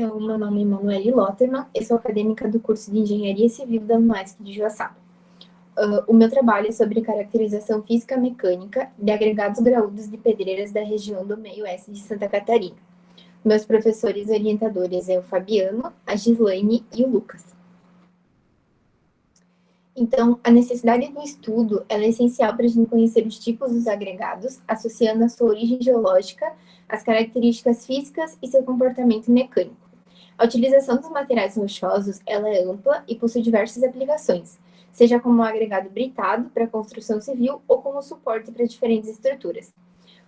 Então, meu nome é Emanuele Lotterman, eu sou acadêmica do curso de Engenharia Civil da UNESC de Joaçaba. O meu trabalho é sobre caracterização física-mecânica de agregados graúdos de pedreiras da região do meio-oeste de Santa Catarina. Meus professores orientadores é o Fabiano, a Gislaine e o Lucas. Então, a necessidade do estudo ela é essencial para a gente conhecer os tipos dos agregados, associando a sua origem geológica, as características físicas e seu comportamento mecânico. A utilização dos materiais rochosos ela é ampla e possui diversas aplicações, seja como um agregado britado para construção civil ou como suporte para diferentes estruturas.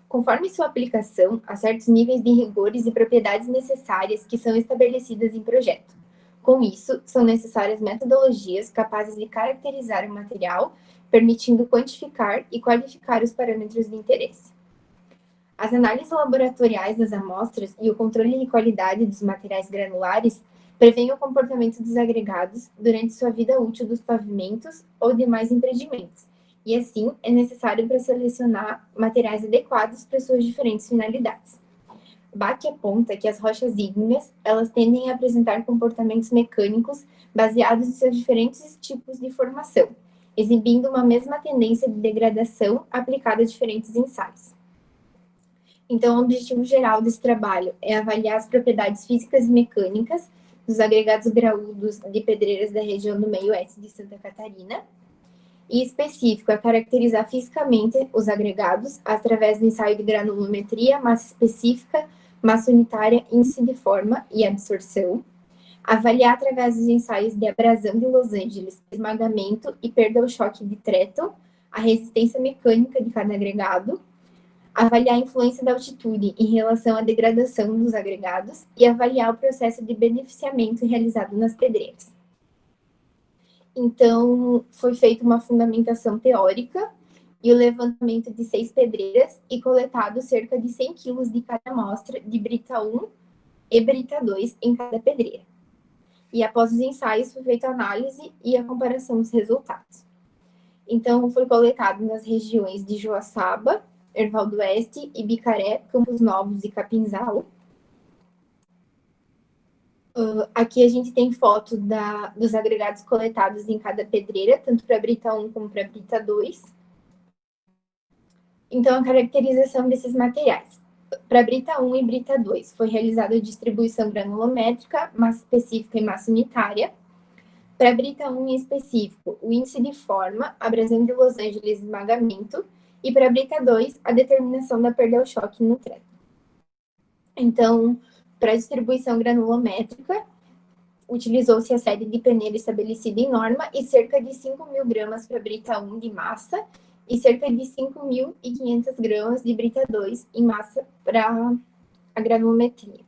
Conforme sua aplicação, há certos níveis de rigores e propriedades necessárias que são estabelecidas em projeto. Com isso, são necessárias metodologias capazes de caracterizar o material, permitindo quantificar e qualificar os parâmetros de interesse. As análises laboratoriais das amostras e o controle de qualidade dos materiais granulares prevêem o comportamento dos agregados durante sua vida útil dos pavimentos ou demais empreendimentos, e assim é necessário para selecionar materiais adequados para suas diferentes finalidades. Bach aponta que as rochas ígneas, elas tendem a apresentar comportamentos mecânicos baseados em seus diferentes tipos de formação, exibindo uma mesma tendência de degradação aplicada a diferentes ensaios. Então, o objetivo geral desse trabalho é avaliar as propriedades físicas e mecânicas dos agregados graúdos de pedreiras da região do meio-oeste de Santa Catarina, e específico é caracterizar fisicamente os agregados através do ensaio de granulometria, massa específica, massa unitária, índice de forma e absorção, avaliar através dos ensaios de abrasão de Los Angeles, esmagamento e perda ao choque de Tretton, a resistência mecânica de cada agregado, avaliar a influência da altitude em relação à degradação dos agregados e avaliar o processo de beneficiamento realizado nas pedreiras. Então, foi feita uma fundamentação teórica e o levantamento de 6 pedreiras e coletado cerca de 100 quilos de cada amostra de brita 1 e brita 2 em cada pedreira. E após os ensaios, foi feita a análise e a comparação dos resultados. Então, foi coletado nas regiões de Joaçaba, Erval do Oeste, Ibicaré, Campos Novos e Capinzal. Aqui a gente tem foto dos agregados coletados em cada pedreira, tanto para a brita 1 como para a brita 2. Então, a caracterização desses materiais. Para a brita 1 e brita 2, foi realizada a distribuição granulométrica, massa específica e massa unitária. Para a brita 1 em específico, o índice de forma, abrasão de Los Angeles e esmagamento, e para a brita 2, a determinação da perda ao choque no treto. Então, para a distribuição granulométrica, utilizou-se a série de peneira estabelecida em norma e cerca de 5.000 gramas para a brita 1 de massa e cerca de 5.500 gramas de brita 2 em massa para a granulometria.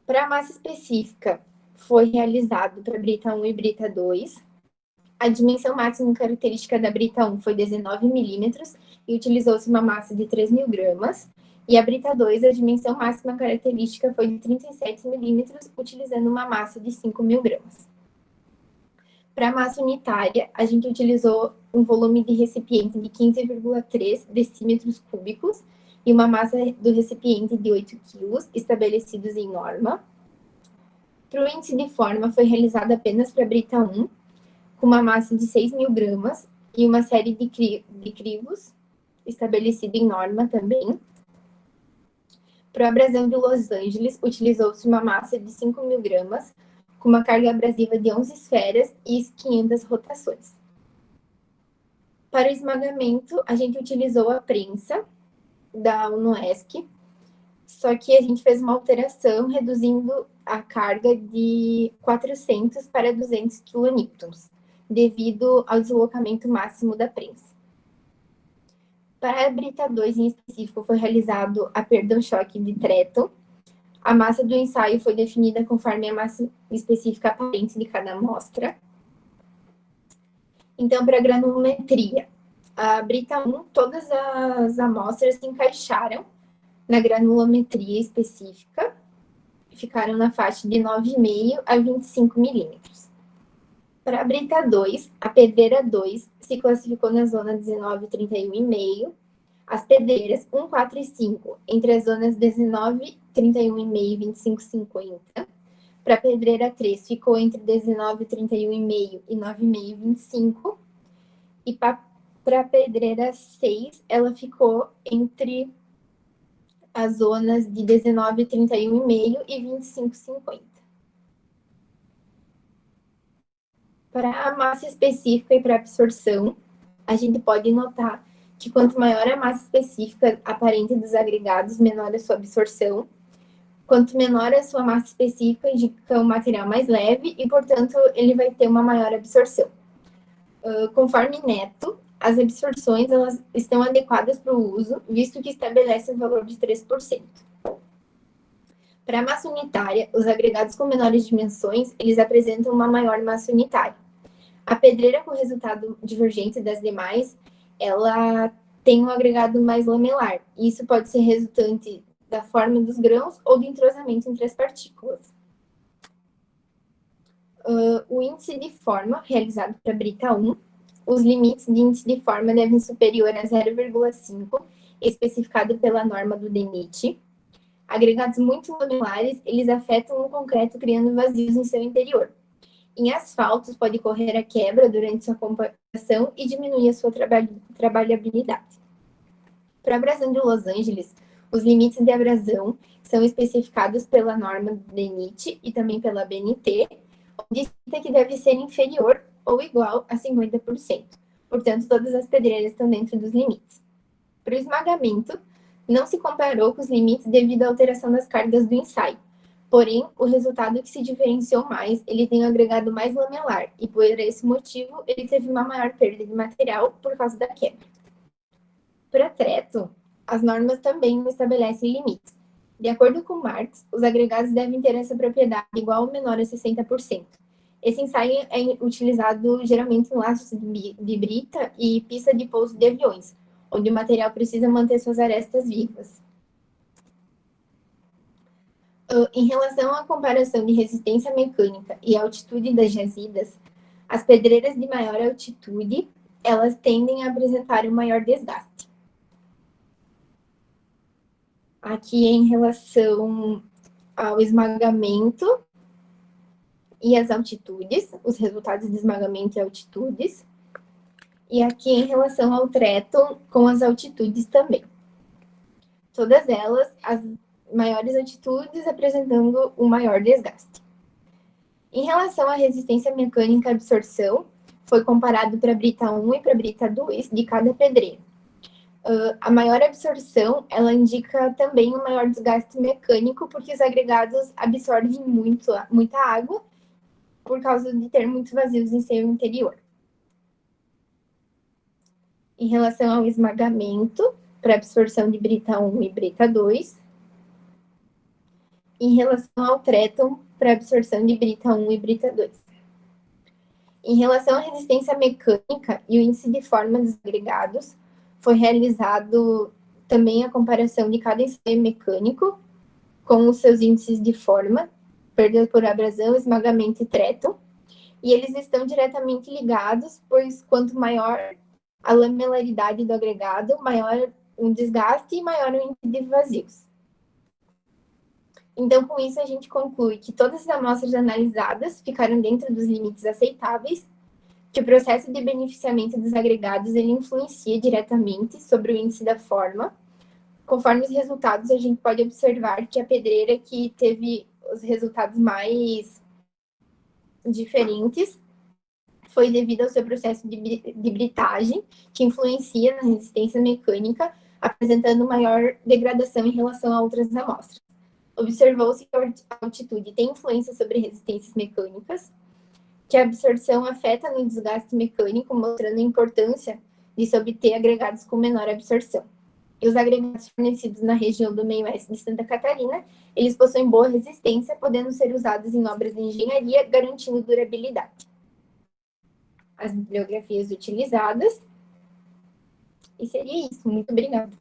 Para a massa específica, foi realizado para a brita 1 e brita 2. A dimensão máxima característica da brita 1 foi 19 milímetros e utilizou-se uma massa de 3.000 gramas. E a brita 2, a dimensão máxima característica foi de 37 milímetros, utilizando uma massa de 5.000 gramas. Para a massa unitária, a gente utilizou um volume de recipiente de 15,3 decímetros cúbicos e uma massa do recipiente de 8 quilos, estabelecidos em norma. Para o índice de forma, foi realizado apenas para a brita 1, com uma massa de 6.000 gramas e uma série de crivos, estabelecido em norma também. Para o abrasão de Los Angeles, utilizou-se uma massa de 5.000 gramas, com uma carga abrasiva de 11 esferas e 500 rotações. Para o esmagamento, a gente utilizou a prensa da UNOESC, só que a gente fez uma alteração, reduzindo a carga de 400 para 200 quilonewtons, devido ao deslocamento máximo da prensa. Para a brita 2 em específico, foi realizado a perda ao choque de Tretton. A massa do ensaio foi definida conforme a massa específica aparente de cada amostra. Então, para a granulometria, a brita 1, todas as amostras se encaixaram na granulometria específica, ficaram na faixa de 9,5 a 25 milímetros. Para a brita 2, a pedreira 2 se classificou na zona 19 e 31,5, as pedreiras 1, 4 e 5 entre as zonas 19 31,5 e 25,50. Para a pedreira 3, ficou entre 19, 31,5 e 9,5 e 25. E para a pedreira 6, ela ficou entre as zonas de 19, 31,5 e 25,50. Para a massa específica e para a absorção, a gente pode notar que quanto maior a massa específica aparente dos agregados, menor a sua absorção. Quanto menor a sua massa específica, indica um material mais leve e, portanto, ele vai ter uma maior absorção. Conforme Neto, as absorções elas estão adequadas para o uso, visto que estabelece um valor de 3%. Para a massa unitária, os agregados com menores dimensões, eles apresentam uma maior massa unitária. A pedreira com resultado divergente das demais, ela tem um agregado mais lamelar. E isso pode ser resultante da forma dos grãos ou do entrosamento entre as partículas. O índice de forma, realizado para brita 1, os limites de índice de forma devem ser superior a 0,5, especificado pela norma do DENIT. Agregados muito lamelares, eles afetam o concreto, criando vazios em seu interior. Em asfaltos, pode ocorrer a quebra durante sua compactação e diminuir a sua trabalhabilidade. Para a abrasão de Los Angeles, os limites de abrasão são especificados pela norma do DENIT e também pela BNT, onde cita que deve ser inferior ou igual a 50%. Portanto, todas as pedreiras estão dentro dos limites. Para o esmagamento, não se comparou com os limites devido à alteração das cargas do ensaio. Porém, o resultado que se diferenciou mais, ele tem um agregado mais lamelar, e por esse motivo, ele teve uma maior perda de material por causa da quebra. Para treto, as normas também não estabelecem limites. De acordo com Marx, os agregados devem ter essa propriedade igual ou menor a 60%. Esse ensaio é utilizado geralmente em laços de brita e pista de pouso de aviões, onde o material precisa manter suas arestas vivas. Em relação à comparação de resistência mecânica e altitude das jazidas, as pedreiras de maior altitude, elas tendem a apresentar um maior desgaste. Aqui em relação ao esmagamento e as altitudes, os resultados de esmagamento e altitudes. E aqui em relação ao treto com as altitudes também. Todas elas, as maiores altitudes apresentando um maior desgaste. Em relação à resistência mecânica à absorção, foi comparado para a brita 1 e para a brita 2 de cada pedreira. A maior absorção, ela indica também um maior desgaste mecânico, porque os agregados absorvem muita água por causa de ter muitos vazios em seu interior. Em relação ao esmagamento, para absorção de brita 1 e brita 2. Em relação ao tréton, para absorção de brita 1 e brita 2. Em relação à resistência mecânica e o índice de forma dos agregados, foi realizado também a comparação de cada ensaio mecânico com os seus índices de forma, perda por abrasão, esmagamento e tréton, e eles estão diretamente ligados, pois quanto maior a lamelaridade do agregado, maior um desgaste e maior o índice de vazios. Então, com isso, a gente conclui que todas as amostras analisadas ficaram dentro dos limites aceitáveis, que o processo de beneficiamento dos agregados ele influencia diretamente sobre o índice da forma. Conforme os resultados, a gente pode observar que a pedreira que teve os resultados mais diferentes foi devido ao seu processo de britagem, que influencia na resistência mecânica, apresentando maior degradação em relação a outras amostras. Observou-se que a altitude tem influência sobre resistências mecânicas, que a absorção afeta no desgaste mecânico, mostrando a importância de se obter agregados com menor absorção. E os agregados fornecidos na região do meio-oeste de Santa Catarina, eles possuem boa resistência, podendo ser usados em obras de engenharia, garantindo durabilidade. As bibliografias utilizadas. E seria isso. Muito obrigada.